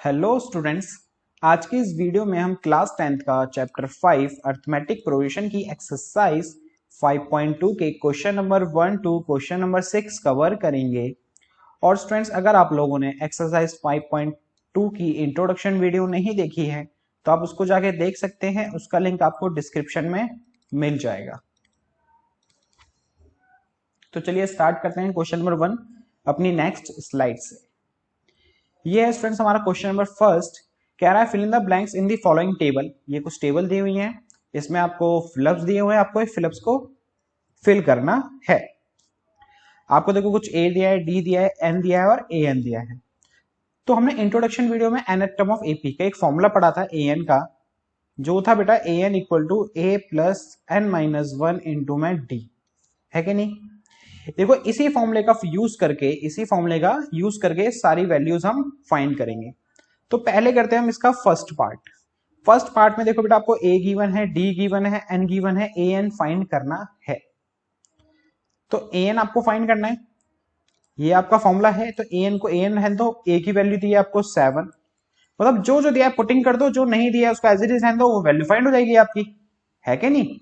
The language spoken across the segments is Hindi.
Hello students. आज की इस वीडियो में हम क्लास 10th का चैप्टर 5 अर्थमेटिक प्रोग्रेशन की एक्सरसाइज 5.2 के question number 1 to question number 6 cover करेंगे। और स्टूडेंट्स, अगर आप लोगों ने एक्सरसाइज 5.2 की इंट्रोडक्शन वीडियो नहीं देखी है तो आप उसको जाके देख सकते हैं। उसका लिंक आपको डिस्क्रिप्शन में मिल जाएगा। तो चलिए स्टार्ट करते हैं क्वेश्चन नंबर 1 अपनी नेक्स्ट स्लाइड से। ये है स्टूडेंट्स हमारा क्वेश्चन नंबर फर्स्ट। कह रहा है fill in the blanks in the following table. ये कुछ टेबल दी हुई हैं, इसमें आपको फिलअप्स दिए हुए हैं, आपको फिलअप्स को फिल करना है। आपको देखो कुछ ए दिया है, डी दिया है, एन दिया है और ए एन दिया है। तो हमने इंट्रोडक्शन वीडियो में N at term of AP का एक फॉर्मूला पढ़ा था ए एन का, जो था बेटा A N equal to A plus N minus one into में डी, है कि नहीं। देखो इसी फॉर्मूले का यूज करके सारी वैल्यूज हम फाइंड करेंगे। तो पहले करते हैं हम इसका फर्स्ट पार्ट में देखो बेटा आपको ए गिवन है, डी गिवन है, एन गिवन है, ए एन फाइंड करना है। तो ए एन आपको फाइंड करना है, ये आपका फॉर्मूला है। तो ए एन को ए एन रहने दो, ए की वैल्यू दी है आपको 7, मतलब जो जो दिया है पुटिंग कर दो, जो नहीं दिया है उसको एज इट इज रहने दो, वो वैल्यू फाइंड हो जाएगी आपकी, है कि नहीं।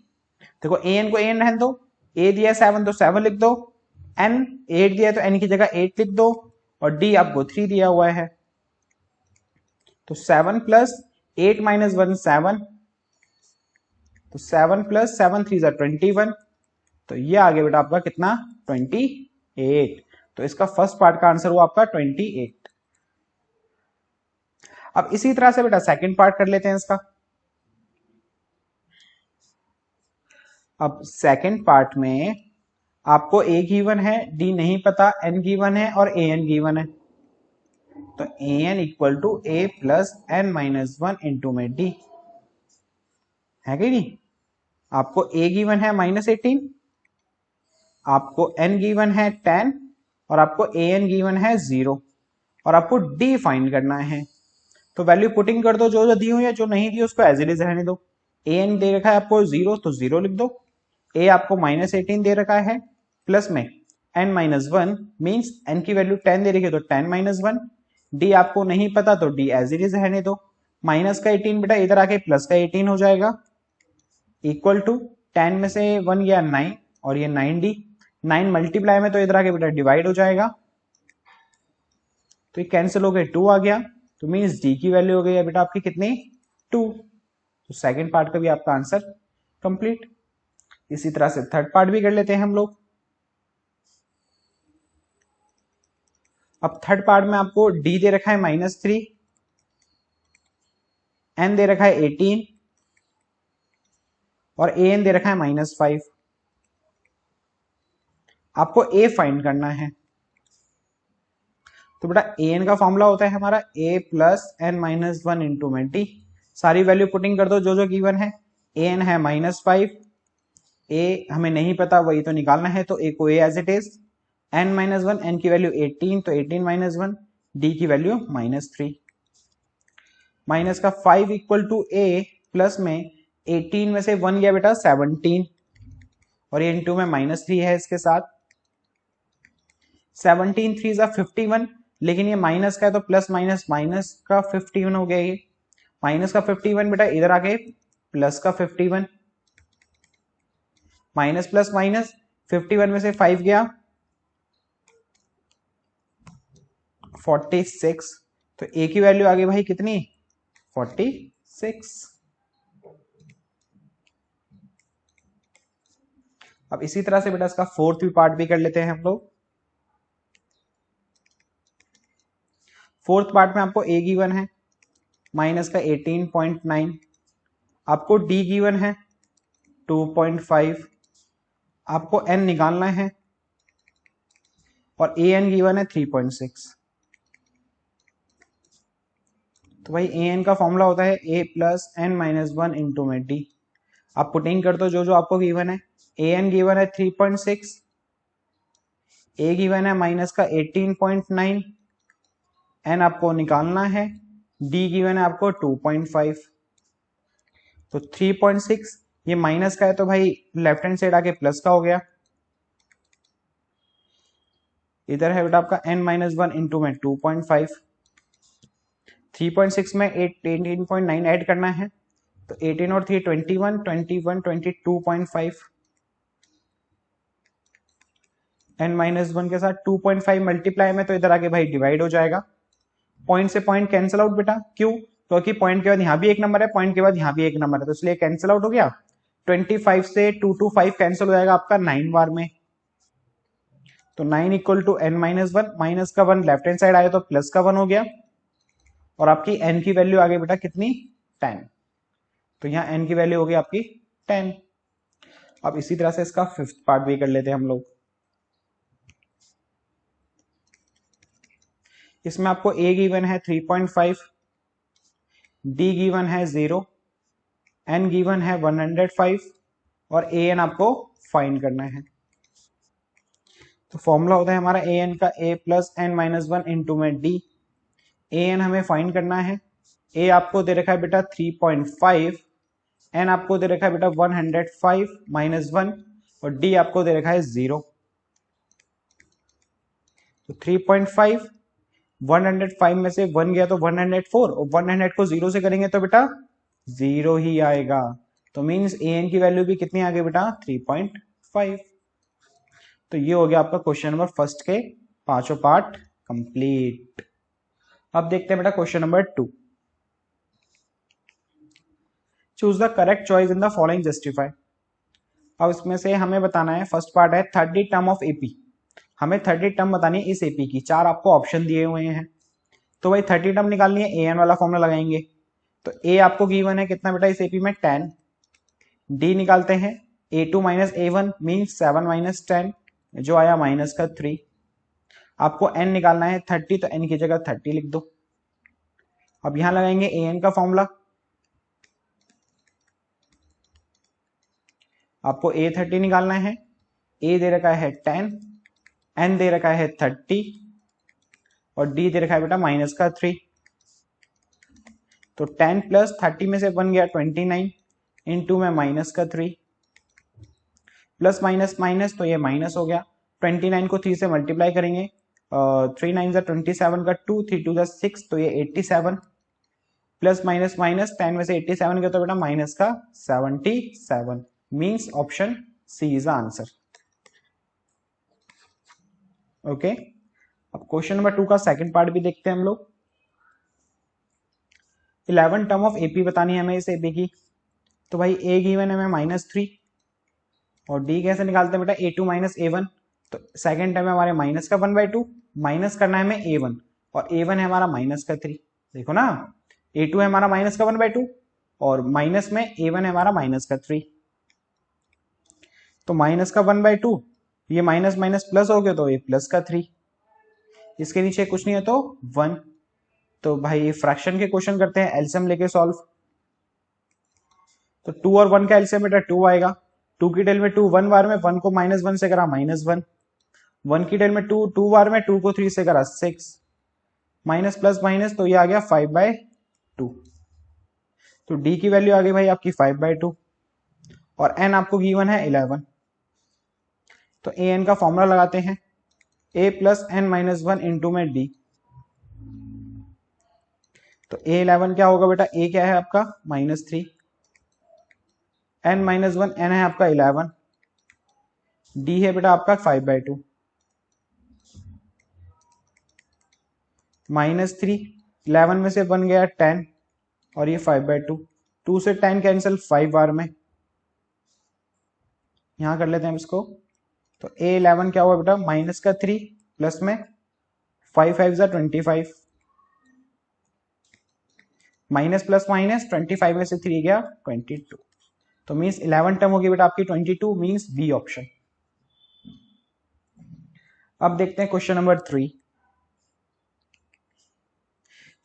देखो ए एन को ए एन रहने दो, ए दिया है 7 तो 7 लिख दो, एन 8 दिया है तो एन की जगह 8 लिख दो, और डी आपको 3 दिया हुआ है। तो 7 प्लस 8 माइनस 1 7, तो 7 प्लस 7 3 21, तो ये आ गया बेटा आपका कितना 28। तो इसका फर्स्ट पार्ट का आंसर हुआ आपका 28। अब इसी तरह से बेटा सेकंड पार्ट कर लेते हैं इसका। अब सेकंड पार्ट में आपको ए गिवन है, डी नहीं पता, एन गिवन है और ए एन गिवन है। तो A N equal to A plus N minus one into में डी, है कि नहीं। आपको ए गिवन है -18, आपको एन गिवन है 10 और आपको ए एन गिवन है 0, और आपको डी फाइंड करना है। तो वैल्यू पुटिंग कर दो, जो जो दी हुई है, जो नहीं दी उसको एज इट इज रहने दो। ए एन दे रखा है आपको 0 तो 0 लिख दो, ए आपको -18 दे रखा है, प्लस में N minus one means N की वैल्यू 10 दे रखी है तो 10 माइनस वन, डी आपको नहीं पता तो डी एज इट इज रहने दो। माइनस का 18 बेटा इधर आके प्लस का 18 हो जाएगा, इक्वल टू 10 में से 1 गया 9 और ये 9d, 9 मल्टीप्लाई में तो इधर आके बेटा डिवाइड हो जाएगा, तो ये कैंसिल हो गए 2 आ गया, तो मीन्स डी की वैल्यू हो गई है बेटा आपकी कितनी 2। तो सेकंड पार्ट का भी आपका आंसर कंप्लीट। इसी तरह से थर्ड पार्ट भी कर लेते हैं हम लोग। अब थर्ड पार्ट में आपको डी दे रखा है -3, एन दे रखा है 18 और ए एन दे रखा है -5। आपको ए फाइंड करना है। तो बेटा ए एन का फॉर्मूला होता है हमारा A plus N minus one into में टी। सारी वैल्यू पुटिंग कर दो जो जो गिवन है। ए एन है -5, ए हमें नहीं पता वही तो निकालना है, तो ए को A as it is, N minus one, N की वैल्यू 18 तो 18 माइनस वन, डी की वैल्यू -3। माइनस का 5 इक्वल टू ए, प्लस में 18 में से 1 गया बेटा 17, और ये इंटू में -3 है इसके साथ। 17 3 जा 51, लेकिन ये माइनस का है तो प्लस माइनस माइनस का 51 हो गया। ये माइनस का 51 बेटा इधर आके प्लस का 51, माइनस प्लस माइनस 51 में से 5 गया 46, तो ए की वैल्यू आ गई भाई कितनी 46। अब इसी तरह से बेटा इसका फोर्थ भी पार्ट भी कर लेते हैं हम लोग। फोर्थ पार्ट में आपको ए गिवन है माइनस का 18.9, आपको डी गिवन है 2.5, आपको एन निकालना है और ए एन गिवन है 3.6। तो भाई ए एन का फॉर्मूला होता है A plus N minus one into में डी। आप पुटिंग कर दो जो जो आपको गिवन है। ए एन गिवन है 3.6, ए गिवन है माइनस का 18.9, एन आपको निकालना है, डी गिवन है आपको 2.5। तो 3.6 ये माइनस का है तो भाई लेफ्ट हैंड साइड आके प्लस का हो गया, इधर है बेटा आपका n माइनस वन इंटू में 2.5, 3.6 में 18.9 ऐड करना है, तो 18 और 3 21, 21 22.5, n-1 के साथ 2.5 मल्टीप्लाई में, तो इधर आके भाई डिवाइड हो जाएगा। पॉइंट से पॉइंट कैंसिल आउट बेटा, क्यों? क्योंकि पॉइंट के बाद यहाँ भी एक नंबर है, पॉइंट के बाद यहाँ भी एक नंबर है, तो इसलिए कैंसिल आउट हो गया। 25 से 2 to 5 कैंसिल हो जाएगा आपका 9 बार में, तो 9 इक्वल टू n-1, माइनस का 1 लेफ्ट हैंड साइड आया तो प्लस का 1 हो गया, और आपकी n की वैल्यू आ गई बेटा कितनी? 10। तो यहाँ n की वैल्यू हो गई आपकी 10। अब इसी तरह से इसका फिफ्थ पार्ट भी कर लेते हैं हम लोग। इसमें आपको a गिवन है 3.5, d गिवन है 0, n गिवन है 105 और an आपको फाइंड करना है। तो फॉर्मूला होता है हमारा an का a प्लस n-1 इंटू में d। an हमें फाइंड करना है, a आपको दे रखा है बेटा 3.5, n आपको दे रखा है बेटा 105 माइनस 1 और d आपको दे रखा है 0। तो 3.5, 105 में से 1 गया तो 104 और 100 को 0 से करेंगे तो बेटा 0 ही आएगा। तो मींस an की वैल्यू भी कितनी आ गई बेटा? 3.5। तो ये हो गया आपका क्वेश्चन नंबर फर्स्ट के पांचों पार्ट कंप्लीट। अब देखते हैं बेटा question number 2। Choose the correct choice in the following justify. अब इसमें से हमें बताना है, फर्स्ट पार्ट है 30 टर्म ऑफ एपी। हमें 30 टर्म बतानी है इस एपी की, चार आपको ऑप्शन दिए हुए हैं। तो भाई 30 टर्म निकालनी है, an वाला फॉर्मूला लगाएंगे। तो a आपको गिवन है कितना बेटा इस एपी में? 10। d निकालते हैं, a2 minus a1 means 7 minus 10 जो आया माइनस का 3। आपको n निकालना है 30, तो n की जगह 30 लिख दो। अब यहां लगाएंगे an का फॉर्मूला, आपको a30 निकालना है। a दे रखा है 10, n दे रखा है 30 और d दे रखा है बेटा माइनस का 3। तो 10 प्लस 30 में से 1 गया 29 इंटू में माइनस का 3, प्लस माइनस माइनस तो ये माइनस हो गया। 29 को 3 से मल्टीप्लाई करेंगे, 3 9 27 का 2, 3 2 6 तो ये 87, प्लस माइनस माइनस 10 में से 87 गया तो बेटा माइनस का 77। Means option C is the answer. Okay, अब क्वेश्चन नंबर 2 का सेकंड पार्ट भी देखते हैं हम लोग। 11 टर्म ऑफ एपी बतानी है हमें इस एपी की। तो भाई a गिवन है हमें -3 और d कैसे निकालते हैं बेटा? a2 minus a1। तो सेकंड टर्म है हमारे माइनस का 1/2, माइनस करना है हमें a1 और a1 है हमारा माइनस का 3। देखो ना, a2 है हमारा माइनस का 1/2 और माइनस में a1 है हमारा माइनस का 3। तो माइनस का 1/2, ये माइनस माइनस प्लस हो गया तो ये प्लस का 3। इसके नीचे कुछ नहीं है तो 1। तो भाई फ्रैक्शन के क्वेश्चन करते हैं, एलसीएम लेके सॉल्व। तो 2 और 1 का एलसीएम बेटा 2 आएगा। 2 की टेल में 2 1 बार में, 1 को -1 से करा -1, 1 की टेल में 2 2 बार में, 2 को 3 से करा 6, माइनस प्लस माइनस तो ये आ गया 5/2। तो d की वैल्यू आ गई भाई आपकी 5/2 और n आपको गिवन है 11। तो an का फॉर्मूला लगाते हैं, a प्लस n-1 इंटू में d। तो a11 क्या होगा बेटा? a क्या है आपका? -3, n-1 n है आपका 11, d है बेटा आपका 5/2, -3, 11 में से 1 गया 10 और ये 5/2, 2 से 10 कैंसिल 5 बार में। यहां कर लेते हैं इसको। तो a11 क्या हुआ बेटा? माइनस का 3 प्लस में 5 5 25, माइनस प्लस माइनस 25 में से 3 गया 22। तो मीन्स 11 टर्म होगी बेटा आपकी 22, मीन्स बी ऑप्शन। अब देखते हैं question number 3।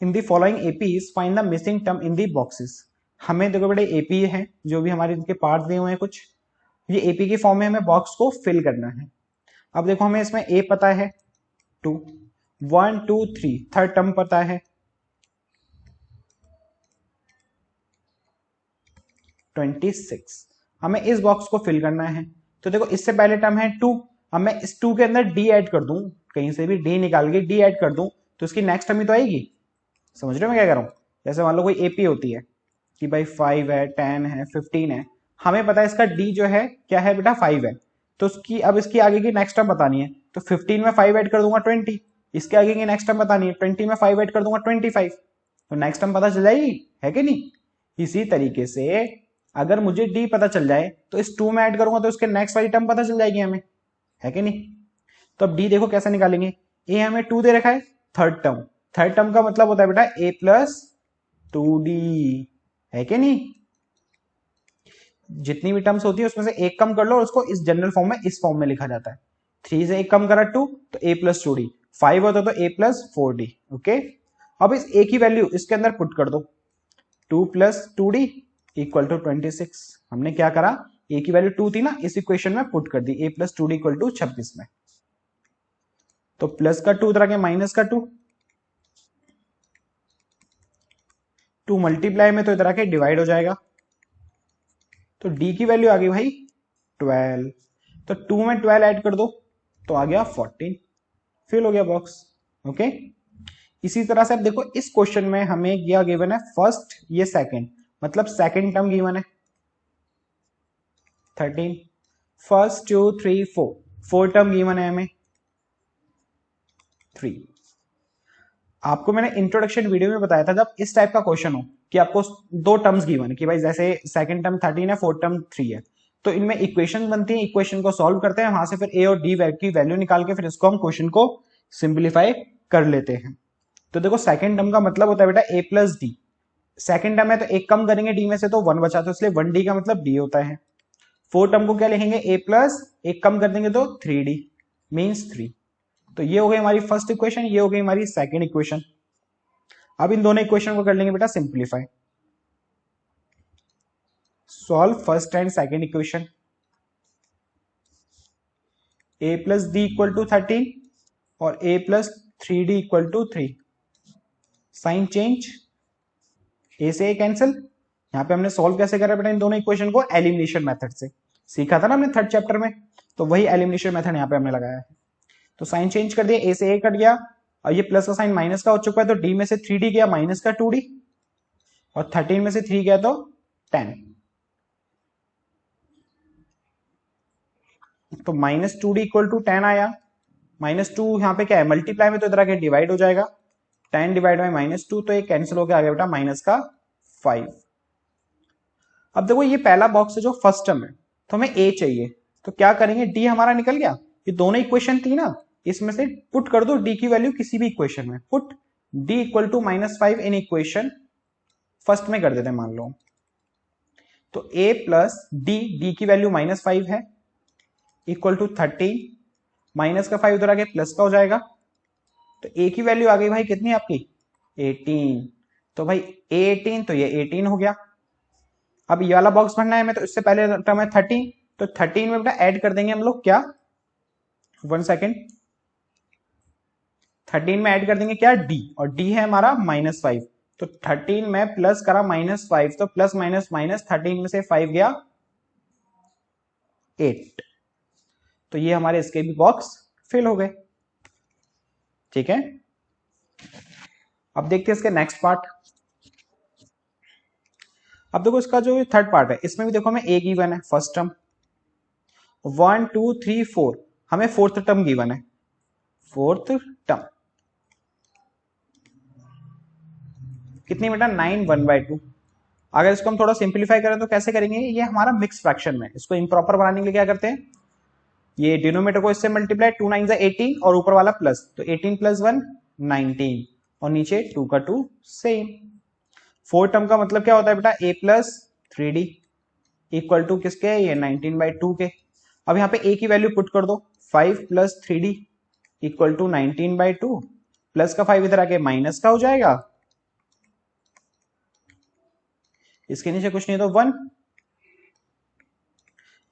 In the following APs find the missing term in the boxes. हमें देखो बेटे एपी है जो भी हमारे इनके पार्ट दिए हुए हैं कुछ, ये एपी के फॉर्म में हमें बॉक्स को फिल करना है। अब देखो हमें इसमें ए पता है 2, 1 2 3, थर्ड टर्म पता है 26। हमें इस बॉक्स को फिल करना है। तो देखो इससे पहले टर्म है 2, अब मैं इस 2 के अंदर डी ऐड कर दूं, कहीं से भी डी निकाल के डी ऐड कर दूं तो इसकी नेक्स्ट टर्म ही तो आएगी। समझ रहे हो मैं क्या कह रहा हूँ? जैसे मान लो कोई एपी होती है कि भाई 5 है, 10 है, 15 है, हमें पता है इसका डी जो है क्या है बेटा 5 है, तो उसकी अब इसकी आगे की नेक्स्ट टर्म बतानी है, तो 15 में 5 ऐड कर दूंगा 20, इसके आगे की नेक्स्ट टर्म बतानी है 20 में 5 ऐड कर दूंगा 25, तो नेक्स्ट टर्म पता चल जाएगी, है कि नहीं? इसी तरीके से अगर मुझे डी पता चल जाए तो इस 2 में ऐड करूंगा तो उसके नेक्स्ट वाली टर्म पता चल जाएगी हमें, है कि नहीं? तो अब डी देखो कैसे निकालेंगे, ए हमें 2 दे रखा है, थर्ड टर्म का मतलब होता है बेटा ए प्लस 2d, है कि नहीं? जितनी भी टर्म्स होती है उसमें से एक कम कर लो और उसको इस जनरल फॉर्म में, इस फॉर्म में लिखा जाता है। 3 से एक कम करा 2 तो a प्लस 2d, 5 होता तो a प्लस 4d। ओके, अब इस a की वैल्यू इसके अंदर पुट कर दो, 2 प्लस 2d इक्वल टू 26। हमने क्या करा, a की वैल्यू 2 थी ना, इस इक्वेशन में पुट कर दी, a plus 2d equal to 26 में। तो प्लस का 2 इधर के माइनस का 2 मल्टीप्लाई में तो इधर आके डिवाइड हो जाएगा, तो d की वैल्यू आ गई भाई 12, तो 2 में 12 ऐड कर दो तो आ गया 14, फिल हो गया बॉक्स। ओके, इसी तरह से अब देखो इस क्वेश्चन में हमें यह गिवन है फर्स्ट, ये सेकंड, मतलब सेकंड टर्म गिवन है 13, फर्स्ट 2 3 4, फोर टर्म गिवन है हमें 3। आपको मैंने इंट्रोडक्शन वीडियो में बताया था जब इस टाइप का क्वेश्चन हो कि आपको दो टर्म्स गिवन है कि भाई जैसे सेकंड टर्म 13 है, फोर्थ टर्म 3 है, तो इनमें इक्वेशन बनती है, इक्वेशन को सॉल्व करते हैं, वहां से फिर ए और डी की वैल्यू निकाल के फिर इसको हम क्वेश्चन को सिंप्लीफाई कर लेते हैं। तो देखो सेकंड टर्म का मतलब होता है बेटा ए प्लस डी, सेकंड टर्म है तो एक कम करेंगे डी में से तो 1 बचा, तो इसलिए 1d का मतलब डी होता है। फोर्थ टर्म को क्या लिखेंगे, ए प्लस, एक कम कर देंगे तो 3d मीन्स 3। तो ये हो गई हमारी फर्स्ट इक्वेशन, ये हो गई हमारी सेकंड इक्वेशन। अब इन दोनों इक्वेशन को कर लेंगे बेटा simplify, solve first and second equation, a plus d equal to 13 और a plus 3d equal to 3, sign change, a से a कैंसिल। यहां पे हमने सॉल्व कैसे करा बेटा इन दोनों इक्वेशन को, एलिमिनेशन मेथड से, सीखा था ना हमने थर्ड चैप्टर में, तो वही एलिमिनेशन मेथड यहां पे हमने लगाया है। तो साइन चेंज कर दिया, a से a कट गया, और ये प्लस का साइन माइनस का हो चुका है, तो d में से 3d गया माइनस का 2d, और 13 में से 3 गया तो 10, तो माइनस 2d इक्वल टू 10 आया। माइनस 2 यहाँ पे क्या है, मल्टीप्लाई में तो इधर आके डिवाइड हो जाएगा, 10 डिवाइड बाई माइनस 2, तो ये कैंसिल होकर आ गया बेटा माइनस का 5। अब देखो ये पहला बॉक्स है जो फर्स्ट टर्म है, तो हमें a चाहिए, तो क्या करेंगे, d हमारा निकल गया, ये दोनों इक्वेशन थी ना, इसमें से पुट कर दो d की वैल्यू किसी भी इक्वेशन में, put d equal to -5 in equation first में कर देते हैं मान लो, तो a प्लस d की वैल्यू -5 है इक्वल टू 13, माइनस का 5 उधर आके प्लस का हो जाएगा, तो a की वैल्यू आ गई भाई कितनी आपकी 18, तो भाई a 18, तो ये 18 हो गया। अब ये वाला बॉक्स भरना है हमें, तो इससे पहले टर्म है 13, तो 13 में बेटा ऐड कर देंगे हम लोग क्या, 1 सेकेंड, 13 में ऐड कर देंगे क्या, d, और d है हमारा -5, तो 13 में प्लस करा -5, तो प्लस माइनस माइनस, 13 में से 5 गया 8, तो ये हमारे इसके भी बॉक्स फिल हो गए। ठीक है, अब देखते हैं इसके नेक्स्ट पार्ट। अब देखो इसका जो थर्ड पार्ट है, इसमें भी देखो हमें a गिवन है फर्स्ट टर्म, 1 2 3 4, हमें फोर्थ टर्म गिवन है, फोर्थ टर्म कितनी बेटा 9 1/2। अगर इसको हम थोड़ा सिंप्लीफाई करें तो कैसे करेंगे, ये हमारा मिक्स फ्रैक्शन में, इसको इम्प्रॉपर बनाने के लिए क्या करते हैं, ये डिनोमिनेटर को इससे मल्टीप्लाई, 2 9 18 और ऊपर वाला प्लस, तो 18 + 1 19, और नीचे 2 का 2 सेम। फोर्थ टर्म का मतलब क्या होता है बेटा, a plus 3d equal to किसके, ये 19/2 के। अब यहाँ पे a की वैल्यू पुट कर दो, 5 + 3d इक्वल टू 19/2, प्लस का 5 इधर आके माइनस का हो जाएगा, इसके नीचे कुछ नहीं तो 1,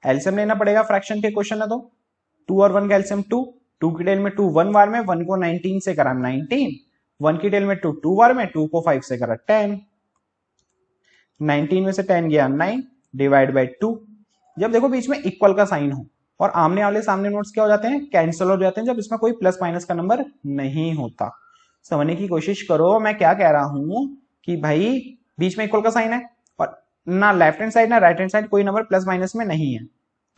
एलसीएम लेना पड़ेगा, फ्रैक्शन के क्वेश्चन है तो 2 और 1 का एलसीएम 2, 2 की टेल में 2 1 बार में, 1 को 19 से करा 19, 1 की टेल में 2 2 बार में, 2 को 5 से करा 10, 19 में से 10 गया 9 डिवाइड बाई 2। जब देखो बीच में इक्वल का साइन हो और आमने वाले सामने नोट्स क्या हो जाते हैं, कैंसिल हो जाते हैं, जब इसमें कोई प्लस माइनस का नंबर नहीं होता। समझने की कोशिश करो। मैं क्या कह रहा हूं कि भाई बीच में इक्वल का साइन है और ना लेफ्ट हैंड साइड ना राइट हैंड साइड कोई नंबर प्लस माइनस में नहीं है,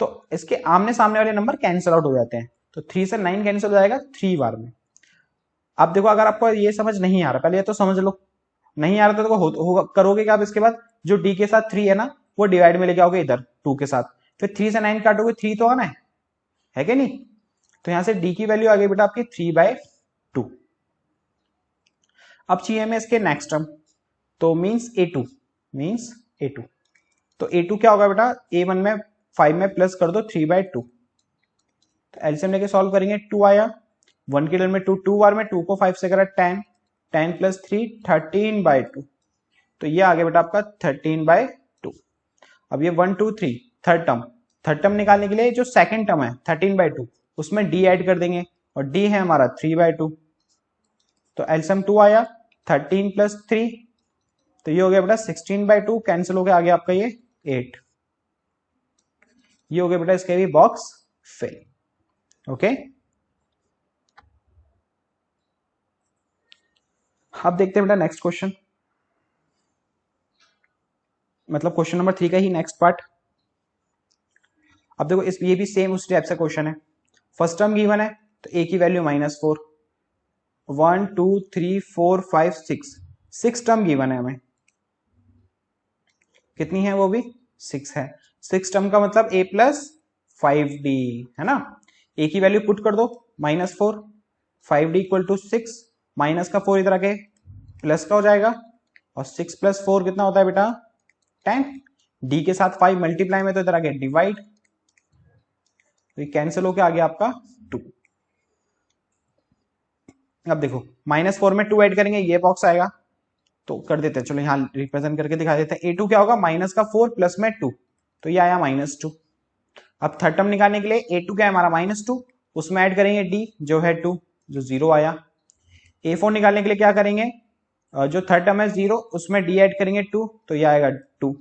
तो इसके आमने सामने वाले नंबर कैंसिल आउट हो जाते हैं। तो 3 से 9 कैंसिल हो जाएगा 3 बार में। अब देखो अगर आपको ये समझ नहीं आ रहा, पहले ये तो समझ लो, नहीं आ रहा तो देखो करोगे क्या। अब इसके बाद जो डी के साथ 3 है ना वो डिवाइड में लेके आओगे इधर 2 के साथ, फिर 3 से 9 काटोगे 3 तो आना है कि नहीं। तो यहां से डी की वैल्यू आ गई बेटा आपकी 3/2। अब चाहिए हमें इसके नेक्स्ट टर्म, तो मींस a2 तो a2 क्या होगा बेटा, a1 में 5 में प्लस कर दो 3/2, तो एलसीएम लेके सॉल्व करेंगे 2 आया, 1 के डर में 2, 2 बार में 2 को 5 से करा 10, 10 प्लस 3 13/2, तो ये आ गया बेटा आपका 13/2। अब ये 1 2 3 थर्ड टर्म निकालने के लिए जो सेकंड टर्म है 13/2 उसमें d ऐड कर देंगे और d है हमारा 3/2, तो एलसीएम 2 आया 13 प्लस 3, तो ये हो गया बेटा 16/2, कैंसिल हो गया, आ गया आपका ये 8। ये हो गया बेटा इसके भी बॉक्स फिल। ओके, अब देखते हैं बेटा नेक्स्ट क्वेश्चन, मतलब क्वेश्चन नंबर 3 का ही नेक्स्ट पार्ट। अब देखो इस ये भी सेम उस टाइप से क्वेश्चन है। फर्स्ट टर्म गिवन है तो a की वैल्यू -4, 1 2 3 4 5 6 टर्म गिवन है हमें, कितनी है वो भी 6 है। 6 टर्म का मतलब a प्लस 5d है ना। a की वैल्यू पुट कर दो -4, 5d इक्वल टू 6, माइनस का 4 इधर आके प्लस का हो जाएगा, और 6 प्लस 4 कितना होता है बेटा 10, d के साथ 5 मल्टीप्लाई में तो इधर आगे डिवाइड, तो ये कैंसिल होके आ गया आपका 2। अब देखो -4 में 2 ऐड करेंगे ये बॉक्स आएगा, तो कर देते हैं, चलो यहां रिप्रेजेंट करके दिखा देते हैं। a2 क्या होगा माइनस का 4 प्लस में 2, तो ये आया -2। अब थर्ड टर्म निकालने के लिए a2 क्या है हमारा -2, उसमें ऐड करेंगे d जो है 2 जो 0 आया। a4 निकालने के लिए क्या करेंगे, जो थर्ड टर्म है 0 उसमें d ऐड करेंगे 2, तो ये आएगा 2।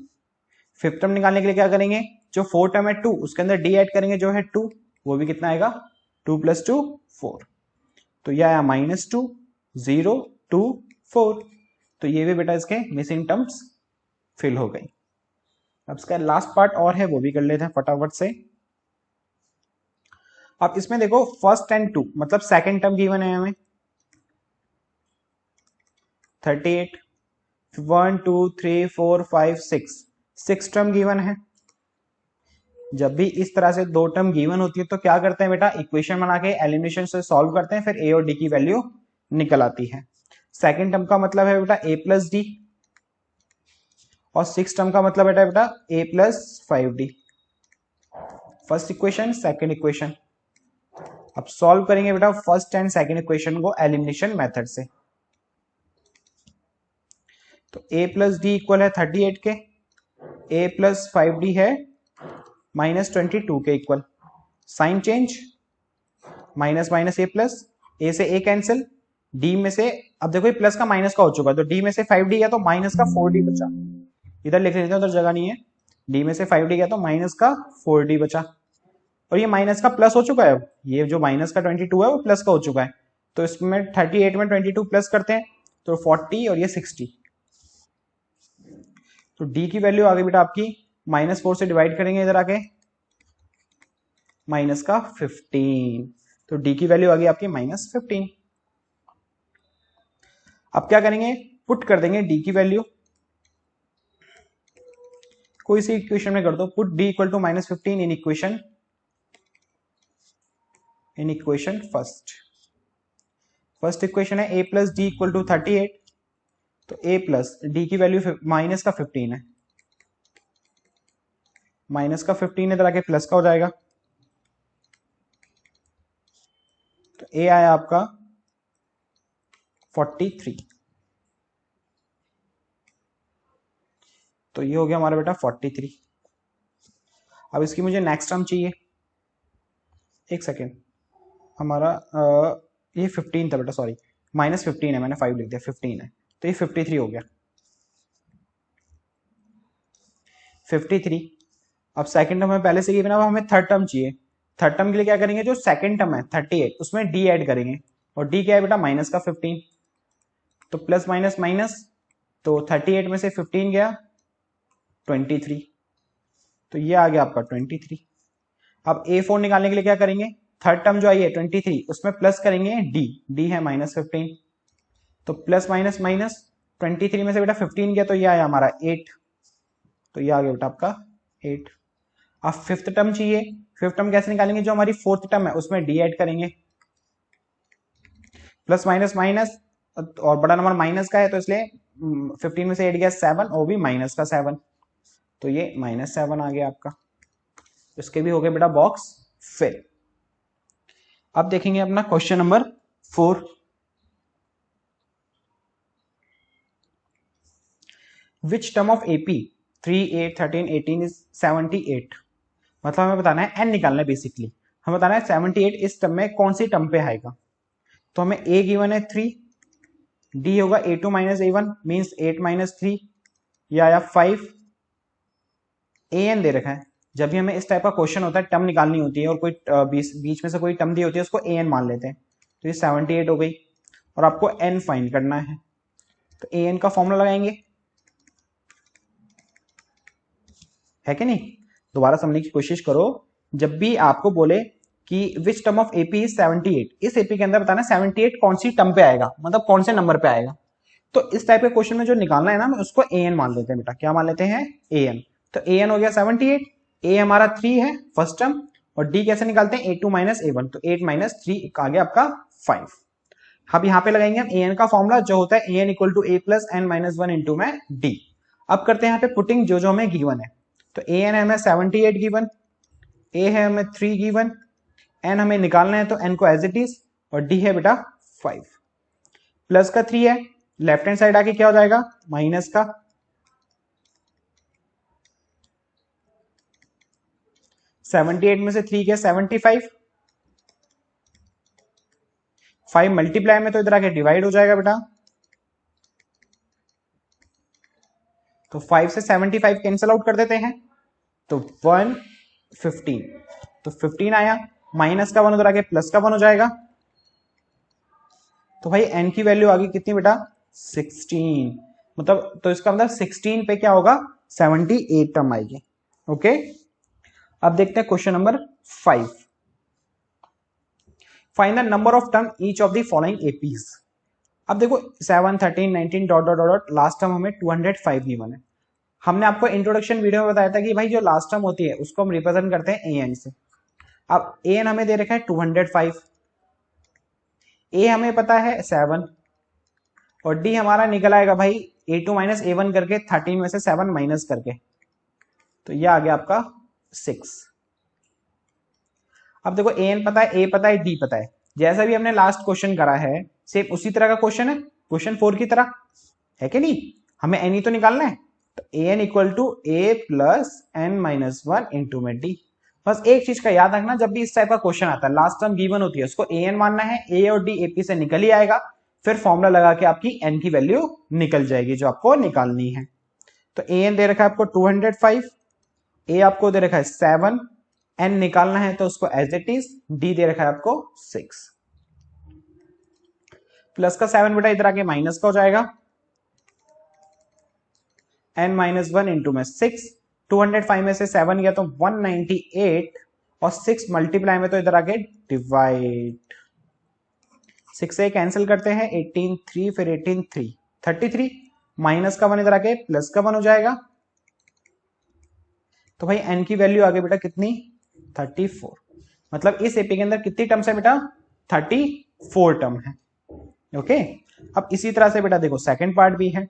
फिफ्थ टर्म निकालने के लिए क्या करेंगे, जो फोर्थ टर्म है 2 उसके अंदर d ऐड करेंगे जो है 2, वो भी कितना आएगा 2 + 2 4, तो ये आया -2 0 2 4, तो ये भी बेटा इसके मिसिंग टर्म्स फिल हो गई। अब इसका लास्ट पार्ट और है वो भी कर लेते हैं फटाफट से। अब इसमें देखो फर्स्ट एंड 2 मतलब सेकंड टर्म गिवन है हमें 38, 1 2 3 4 5 6 टर्म गिवन है। जब भी इस तरह से 2 टर्म गिवन होती है तो क्या करते हैं बेटा, इक्वेशन बना के एलिमिनेशन से सॉल्व करते हैं, फिर a और d की वैल्यू निकल आती है। सेकंड टर्म का मतलब है बेटा a + d, और 6 टर्म का मतलब है बेटा a + 5d। First equation second equation, अब सॉल्व करेंगे बेटा फर्स्ट एंड सेकंड इक्वेशन को एलिमिनेशन मेथड से। तो a + d इक्वल है 38 के, a + 5d है -22 के equal, sign change minus minus a से a कैंसिल, d में से अब देखो ये प्लस का माइनस का हो चुका है, तो d में से 5d गया तो माइनस का 4d बचा, इधर लिख लेते हैं उधर जगह नहीं है, d में से 5d गया तो माइनस का 4d बचा, और ये माइनस का प्लस हो चुका है। अब ये जो माइनस का 22 है वो प्लस का हो चुका है, तो इसमें 38 में 22 प्लस करते हैं तो 40 और ये 60, तो d की वैल्यू आ गई बेटा आपकी -4 से डिवाइड करेंगे इधर आके माइनस का 15, तो d की वैल्यू आ गई आपकी -15। अब क्या करेंगे, पुट कर देंगे d की वैल्यू, कोई सी इक्वेशन में कर दो, put d equal to -15 in equation first equation है a + d इक्वल टू 38, तो a + d की वैल्यू माइनस का 15 है, माइनस का 15 इधर आके प्लस का हो जाएगा, तो a आया आपका 43, तो ये हो गया हमारा बेटा 43। अब इसकी मुझे नेक्स्ट टर्म चाहिए, एक सेकेंड, हमारा ये 15 था बेटा, सॉरी -15 है, मैंने 5 लिख दिया, 15 है, तो ये 53 हो गया 53। अब सेकंड टर्म में पहले से गिवन है, हमें थर्ड टर्म चाहिए। थर्ड टर्म के लिए क्या करेंगे, जो सेकंड टर्म है 38 उसमें d ऐड करेंगे, और d क्या है बेटा -15, तो प्लस माइनस माइनस, तो 38 में से 15 गया 23, तो ये आ गया आपका 23। अब A4 निकालने के लिए क्या करेंगे, थर्ड टर्म जो आई है 23 उसमें प्लस करेंगे डी है -15, तो प्लस माइनस माइनस 23 में से बेटा 15 गया तो ये आया हमारा 8, तो ये आ गया बेटा आपका 8। अब फिफ्थ टर्म चाहिए, फिफ्थ टर्म कैसे निकालेंगे, जो हमारी फोर्थ टर्म है उसमें डी ऐड करेंगे, प्लस माइनस माइनस, और बड़ा नंबर माइनस का है तो इसलिए 15 में से 8 गया 7, और भी माइनस का 7, तो ये -7 आ गया आपका। इसके भी हो गए बेटा बॉक्स फिल। अब देखेंगे अपना question number 4। Which term of AP 3, 8, 13, 18 is 78। मतलब हमें बताना है, एन निकालना है बेसिकली, हमें बताना है 78 इस टर्म में कौन सी टर्म पे आएगा। तो हमें ए गिवन है 3, डी होगा A2 minus A1 means 8 minus 3, या आया 5, an दे रखा है। जब भी हमें इस टाइप का क्वेश्चन होता है, टर्म निकालनी होती है और कोई बीच में से कोई टर्म दी होती है, उसको an मान लेते हैं, तो ये 78 हो गई, और आपको n फाइंड करना है, तो an का फॉर्मूला लगाएंगे, है कि नहीं। दोबारा समझने की कोशिश करो, जब भी आपको बोले कि which term of AP is 78, इस एपी के अंदर बताना 78 कौन सी टर्म पे आएगा, मतलब कौन से नंबर पे आएगा। तो इस टाइप के क्वेश्चन में जो निकालना है ना, उसको an मान लेते हैं बेटा, क्या मान लेते हैं an। तो an हो गया 78, a हमारा 3 है फर्स्ट टर्म, और d कैसे निकालते हैं A2 माइनस A1, तो 8 माइनस 3 आ गया आपका 5। अब यहाँ पे लगाएंगे हम an का फॉर्मूला जो होता है an equal to a plus n minus 1 into में d। अब करते हैं यहाँ पे पुटिंग जो जो हमें गिवन है, तो an है हमें 78 गिवन, a है हमें 3 गिवन, n हमें निकालना है तो n को एज इट इज, और d है बेटा 5, प्लस का 3 है, लेफ्ट हैंड साइड आके क्या हो जाएगा माइनस का, सेवेंटी एट में से 3 गया 75, 5 मल्टीप्लाई में तो इधर आके डिवाइड हो जाएगा बेटा, तो 5 से 75 कैंसिल आउट कर देते हैं, तो 115, तो 15 आया, माइनस का 1 उधर आके प्लस का 1 हो जाएगा, तो भाई n की वैल्यू आ गई कितनी बेटा 16, मतलब तो इसका मतलब 16 पे क्या होगा 78 टर्म आएगी। ओके, अब देखते हैं question number 5। Find the number of term each of the following APs. अब देखो 7, 13, 19 dot dot dot, last term हमें 205 गिवन है। हमने आपको इंट्रोडक्शन वीडियो में बताया था कि भाई जो लास्ट टर्म होती है उसको हम रिप्रेजेंट करते हैं an से। अब an हमें दे रखा है 205, a हमें पता है 7, और d हमारा निकल आएगा भाई A2 माइनस A1 करके 13 में से 7 माइनस करके, तो ये आ गया आपका 6। अब देखो an पता है, a पता है, d पता है, जैसा भी हमने लास्ट क्वेश्चन करा है सेम उसी तरह का क्वेश्चन है, क्वेश्चन 4 की तरह, है कि नहीं। हमें n ही तो निकालना है, तो an equal to a plus n minus 1 into में d। बस एक चीज का याद रखना, जब भी इस टाइप का क्वेश्चन आता है लास्ट टर्म गिवन होती है, उसको an मानना है, a और d ap से निकल ही आएगा, फिर फॉर्मूला लगा के आपकी n की वैल्यू निकल जाएगी जो आपको निकालनी है। तो an दे रखा है आपको 205, a आपको दे रखा है 7, n निकालना है तो उसको एज इट इज, d दे रखा है आपको 6, प्लस का 7 बेटा इधर आके माइनस का हो जाएगा, n माइनस 1 इंटू में 6, 205 में से 7 गया तो 198, और 6 मल्टीप्लाई में तो इधर आके डिवाइड, 6 से कैंसिल करते हैं, 18 3 फिर 18 3 33, माइनस का 1 इधर आके प्लस का 1 हो जाएगा, तो भाई n की वैल्यू आ गई बेटा कितनी 34। मतलब इस एपी के अंदर कितनी टर्म्स है बेटा 34 टर्म है। ओके, अब इसी तरह से बेटा देखो सेकंड पार्ट भी है।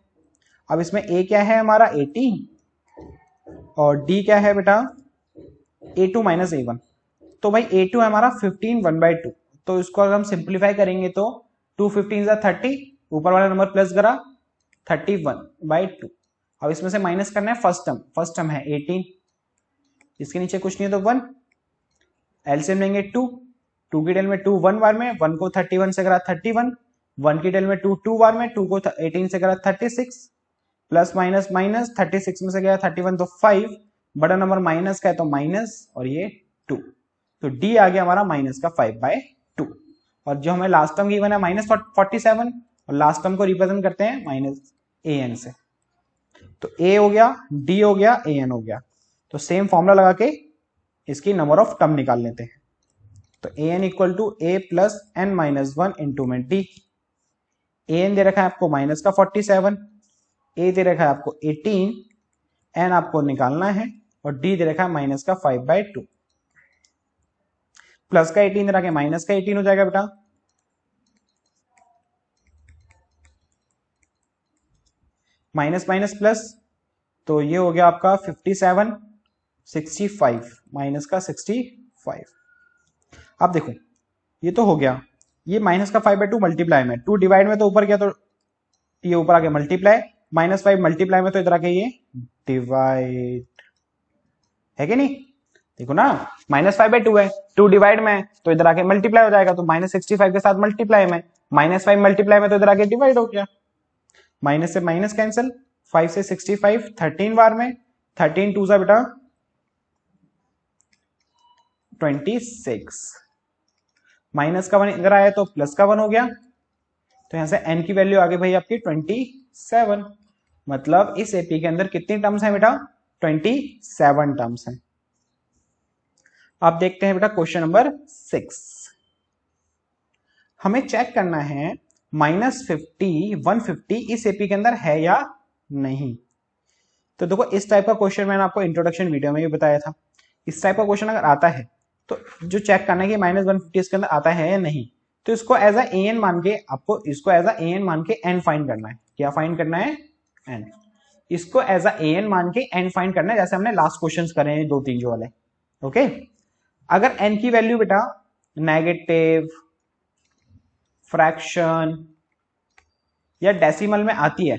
अब इसमें a क्या है हमारा 18, और d क्या है बेटा A2 माइनस A1, तो भाई A2 है हमारा 15 1/2, तो इसको अगर हम सिंप्लीफाई करेंगे तो 2 15 30, ऊपर वाला नंबर प्लस करा 31/2। अब इसमें से माइनस करना है फर्स्ट टर्म है 18, इसके नीचे कुछ नहीं है तो 1, एलसीएम लेंगे 2 की डेल में 2 1 बार में, 1 को 31 से करा 31, 1 की डेल में 2 बार में, 2 को 18 से करा 36, प्लस माइनस माइनस 36 में से गया 31 तो 5, बड़ा नंबर माइनस का है तो माइनस, और ये 2, तो d आ गया हमारा माइनस का 5/2। और जो हमें लास्ट टर्म गिवन है -47, और लास्ट टर्म को रिप्रेजेंट करते हैं माइनस ए एन से। तो ए हो गया, डी हो गया, ए एन हो गया। तो सेम फॉर्मूला लगा के इसकी नंबर ऑफ टर्म निकाल लेते हैं। तो A N equal to A plus N minus one into में डी। ए एन दे रखा है आपको माइनस का 47, ए दे रखा है आपको 18, एन आपको निकालना है, और डी दे रखा है माइनस का 5/2। प्लस का 18 दे रखा है, माइनस का 18 हो जाएगा बेटा। माइनस माइनस प्लस, तो ये हो गया आपका 57, 65 माइनस का 65। अब देखो ये तो हो गया, ये माइनस का 5/2 मल्टीप्लाई में, 2 डिवाइड में तो ऊपर गया तो ये ऊपर आ गया मल्टीप्लाई, -5 मल्टीप्लाई में तो इधर आके ये डिवाइड है कि नहीं। देखो ना -5/2 है, 2 डिवाइड में तो इधर आके मल्टीप्लाई हो जाएगा, तो -65 के साथ मल्टीप्लाई में, -5 मल्टीप्लाई में तो इधर आके डिवाइड हो गया। माइनस से माइनस कैंसिल, 5 से 65 13 बार में, 13 2 सा बेटा 26। माइनस का 1 इधर आया तो प्लस का 1 हो गया, तो यहां से n की वैल्यू आ गई भाई आपकी 27। मतलब इस एपी के अंदर कितनी टर्म्स हैं बेटा, 27 टर्म्स हैं। अब देखते हैं बेटा क्वेश्चन नंबर 6। हमें चेक करना है -50 150 इस एपी के अंदर है या नहीं। तो देखो इस टाइप का क्वेश्चन मैंने आपको इंट्रोडक्शन वीडियो में भी बताया था। इस टाइप का क्वेश्चन अगर आता है तो जो चेक करना है कि -150 इसके अंदर आता है या नहीं, तो इसको एज ए एन मान के, आपको इसको एज ए एन मान के एन फाइंड करना है। क्या फाइंड करना है, एन। इसको एज ए एन मान के एन फाइंड करना है, जैसे हमने लास्ट क्वेश्चंस करे हैं 2-3 जो वाले। ओके, अगर एन की वैल्यू बेटा नेगेटिव, फ्रैक्शन या डेसिमल में आती है,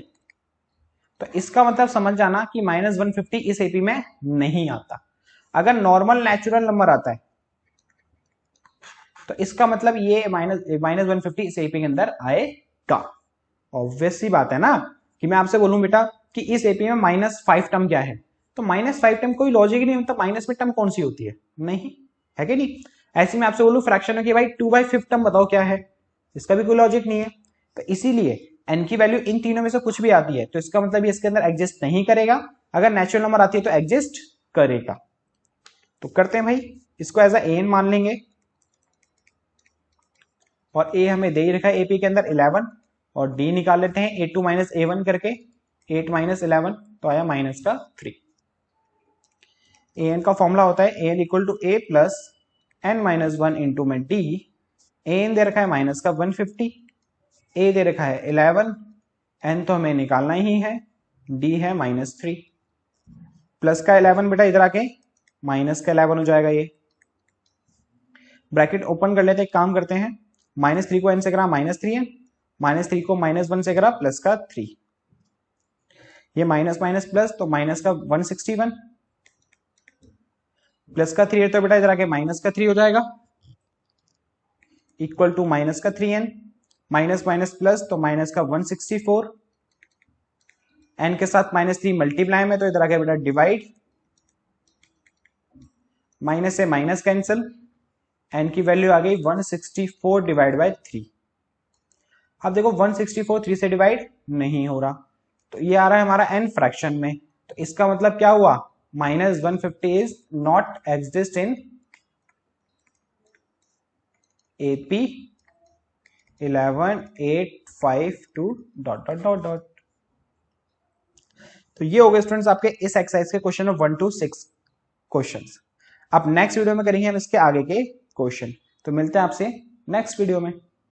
तो इसका मतलब समझ जाना कि -150 इस एपी में नहीं आता। अगर नॉर्मल नेचुरल नंबर आता है तो इसका मतलब ये -150 इस एपी के अंदर आएगा। ऑब्वियस सी बात है ना कि मैं आपसे बोलूं बेटा कि इस एपी में -5 टर्म क्या है, तो -5 टर्म कोई लॉजिक ही नहीं होता। माइनस में टर्म कौन सी होती है, नहीं है कि नहीं। ऐसे में आपसे बोलूं फ्रैक्शन में कि भाई 2/5 टर्म बताओ क्या है, इसका भी कोई लॉजिक नहीं है। तो इसीलिए n की वैल्यू इन तीनों में से कुछ भी आती है तो इसका मतलब ये इसके अंदर एग्जिस्ट नहीं करेगा। अगर नेचुरल नंबर आती है तो एग्जिस्ट करेगा। तो करते हैं भाई, इसको एज ए एन मान लेंगे, और a हमें दे ही रखा है एपी के अंदर 11, और d निकाल लेते हैं a2 - a1 करके, 8 - 11 तो आया -3। an का फॉर्मूला होता है an equal to a plus n - 1 into में d। an दे रखा है -150, a दे रखा है 11, n तो हमें निकालना ही है, d है -3। प्लस का 11 बेटा इधर आके माइनस का 11 हो जाएगा। ये ब्रैकेट ओपन कर लेते, एक काम करते हैं, -3 को n से करा -3n, -3 को -1 से करा प्लस का 3, ये माइनस माइनस प्लस तो माइनस का 161, प्लस का 3 है तो बेटा इधर आके माइनस का 3 हो जाएगा, इक्वल टू माइनस का 3n, माइनस माइनस प्लस तो माइनस का 164, n के साथ -3 मल्टीप्लाई में तो इधर आके बेटा डिवाइड, माइनस से माइनस कैंसिल, n की वैल्यू आ गई 164 डिवाइड बाय 3। अब देखो 164 3 से डिवाइड नहीं हो रहा, तो ये आ रहा है हमारा n फ्रैक्शन में। तो इसका मतलब क्या हुआ, -150 is not exist in AP 11 8 5 2 ... तो ये हो गए स्टूडेंट्स आपके इस एक्सरसाइज के क्वेश्चन 1 to 6 क्वेश्चंस। अब नेक्स्ट वीडियो में करेंगे हम इसके आगे के क्वेश्चन। तो मिलते हैं आपसे नेक्स्ट वीडियो में।